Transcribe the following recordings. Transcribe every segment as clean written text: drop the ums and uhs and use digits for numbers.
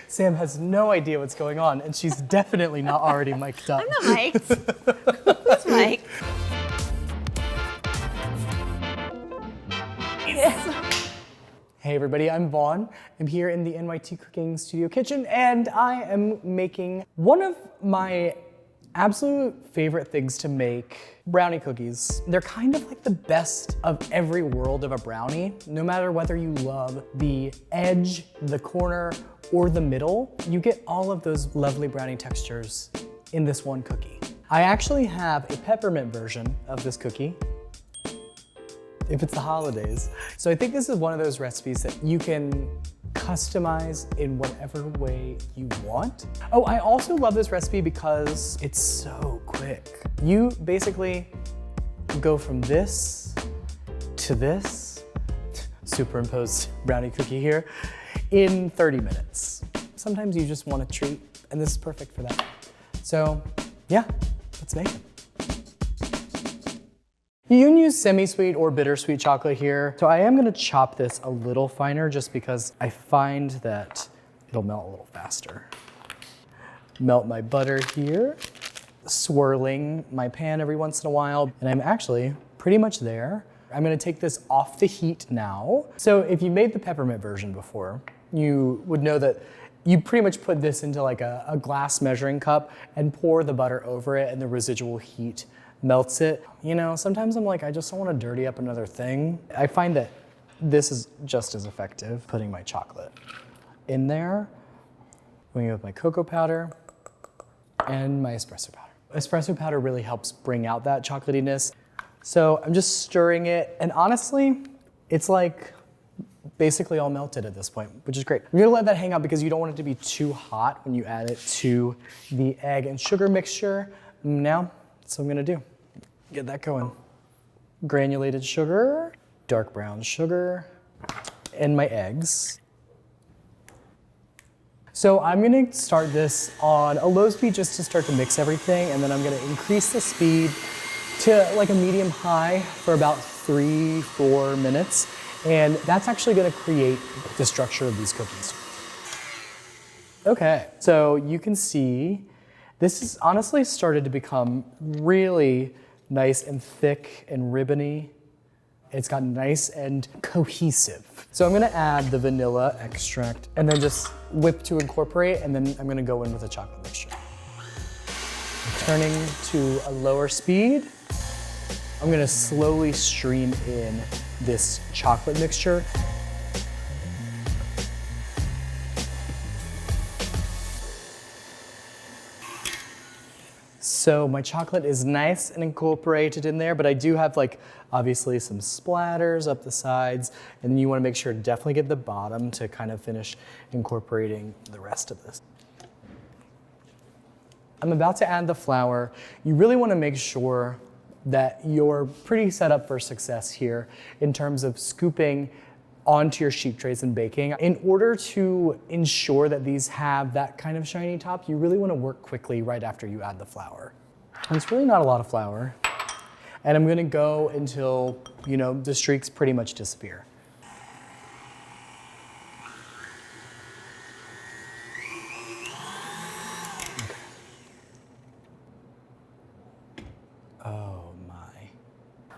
Sam has no idea what's going on, and she's definitely not already mic'd up. I'm not mic'd. Who's mic'd? Hey everybody, I'm Vaughn. I'm here in the NYT Cooking Studio kitchen, and I am making one of my absolute favorite things to make, brownie cookies. They're kind of like the best of every world of a brownie. No matter whether you love the edge, the corner, or the middle, you get all of those lovely brownie textures in this one cookie. I actually have a peppermint version of this cookie, if it's the holidays. So I think this is one of those recipes that you can customize in whatever way you want. Oh, I also love this recipe because it's so quick. You basically go from this to this, superimposed brownie cookie here, in 30 minutes. Sometimes you just want a treat, and this is perfect for that. So yeah, let's make it. You can use semi-sweet or bittersweet chocolate here. So I am gonna chop this a little finer just because I find that it'll melt a little faster. Melt my butter here, swirling my pan every once in a while, and I'm actually pretty much there. I'm gonna take this off the heat now. So if you made the peppermint version before, you would know that you pretty much put this into like a glass measuring cup and pour the butter over it, and the residual heat melts it. You know, sometimes I'm like, I just don't want to dirty up another thing. I find that this is just as effective, putting my chocolate in there, going with my cocoa powder and my espresso powder. Espresso powder really helps bring out that chocolatiness. So I'm just stirring it, and honestly, it's like basically all melted at this point, which is great. You're gonna let that hang out because you don't want it to be too hot when you add it to the egg and sugar mixture. Now, that's what I'm gonna do. Get that going. Granulated sugar, dark brown sugar, and my eggs. So I'm gonna start this on a low speed just to start to mix everything, and then I'm gonna increase the speed to like a medium high for about 3-4 minutes. And that's actually gonna create the structure of these cookies. Okay, so you can see this has honestly started to become really nice and thick and ribbony. It's gotten nice and cohesive. So I'm gonna add the vanilla extract and then just whip to incorporate, and then I'm gonna go in with a chocolate mixture. Turning to a lower speed, I'm gonna slowly stream in this chocolate mixture. So my chocolate is nice and incorporated in there, but I do have like obviously some splatters up the sides, and then you wanna make sure to definitely get the bottom to kind of finish incorporating the rest of this. I'm about to add the flour. You really wanna make sure that you're pretty set up for success here in terms of scooping onto your sheet trays and baking. In order to ensure that these have that kind of shiny top, you really want to work quickly right after you add the flour. And it's really not a lot of flour. And I'm gonna go until, you know, the streaks pretty much disappear. Okay. Oh my.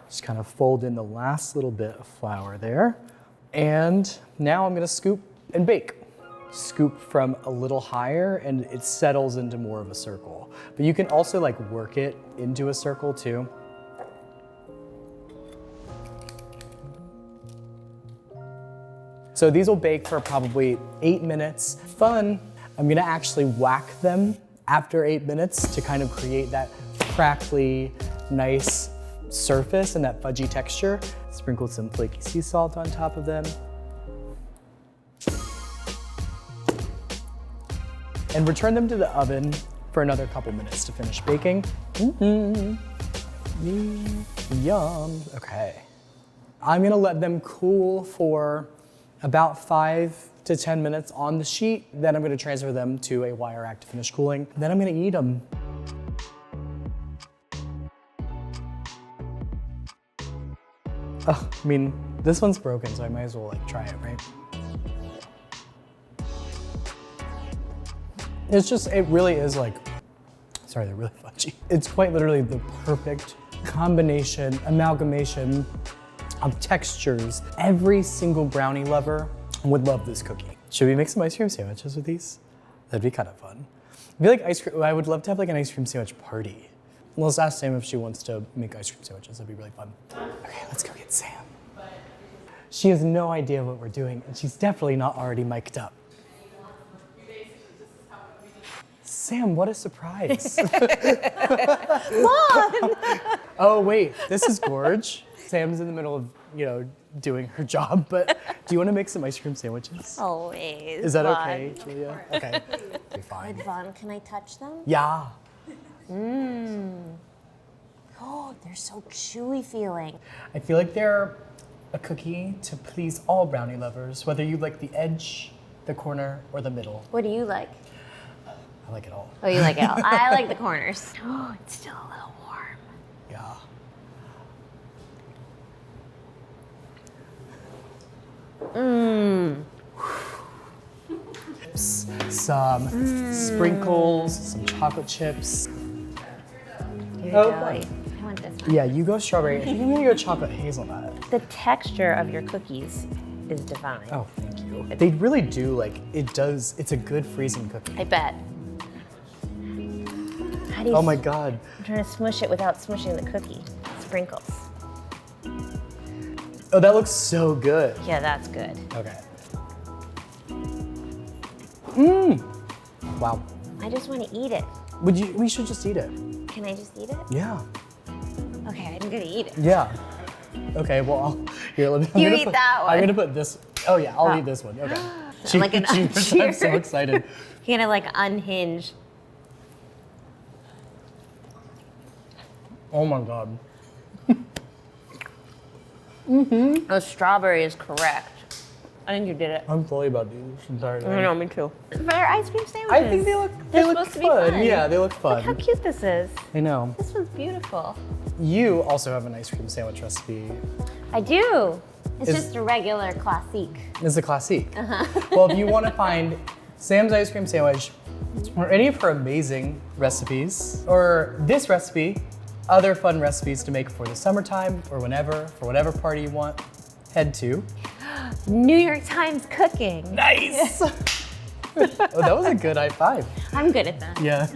Just kind of fold in the last little bit of flour there. And now I'm gonna scoop and bake. Scoop from a little higher and it settles into more of a circle. But you can also like work it into a circle too. So these will bake for probably 8 minutes. Fun, I'm gonna actually whack them after 8 minutes to kind of create that crackly, nice surface and that fudgy texture. Sprinkle some flaky sea salt on top of them. And return them to the oven for another couple minutes to finish baking. Yum. Okay. I'm gonna let them cool for about 5 to 10 minutes on the sheet. Then I'm gonna transfer them to a wire rack to finish cooling. Then I'm gonna eat them. Oh, I mean, this one's broken, so I might as well like try it, right? It's just, it really is like, sorry, they're really fudgy. It's quite literally the perfect combination, amalgamation of textures. Every single brownie lover would love this cookie. Should we make some ice cream sandwiches with these? That'd be kind of fun. I feel like I would love to have like an ice cream sandwich party. Let's ask Sam if she wants to make ice cream sandwiches. That'd be really fun. Okay, let's go get Sam. She has no idea what we're doing, and she's definitely not already mic'd up. Sam, what a surprise. Vaughn! Oh wait, this is Gorge. Sam's in the middle of, doing her job, but do you want to make some ice cream sandwiches? Always. Is that Vaughn. okay, Julia? Okay, be fine. Vaughn, can I touch them? Yeah. Oh, they're so chewy feeling. I feel like they're a cookie to please all brownie lovers, whether you like the edge, the corner, or the middle. What do you like? I like it all. Oh, you like it all. I like the corners. Oh, it's still a little warm. Yeah. Some sprinkles, some chocolate chips. You're Oh, jelly. I want this one. Yeah, you go strawberry. I think I'm gonna go chocolate hazelnut. The texture of your cookies is divine. Oh, thank you. They really do, it's a good freezing cookie. I bet. How do you Oh my God. I'm trying to smush it without smushing the cookie. Sprinkles. Oh, that looks so good. Yeah, that's good. Okay. Wow. I just want to eat it. We should just eat it. Can I just eat it? Yeah. Okay, I'm gonna eat it. Yeah. Okay, well, here, let me. You eat that one. I'm gonna put this. Oh yeah, I'll eat this one. Okay. Like an I'm so cheers. excited. You're gonna like unhinge. Oh my God. Oh, strawberry is correct. I think you did it. I'm fully about to do this entire thing. I know, me too. They're ice cream sandwiches. I think they look supposed to be fun. Yeah, they look Look how fun. cute this is. I know. This one's beautiful. You also have an ice cream sandwich recipe. I do. It's Is- just a regular classique. It's a classique. Well, if you want to find Sam's ice cream sandwich or any of her amazing recipes, or this recipe, other fun recipes to make for the summertime or whenever, for whatever party you want, head to. New York Times Cooking. Nice! Oh, that was a good high five. I'm good at that. Yeah.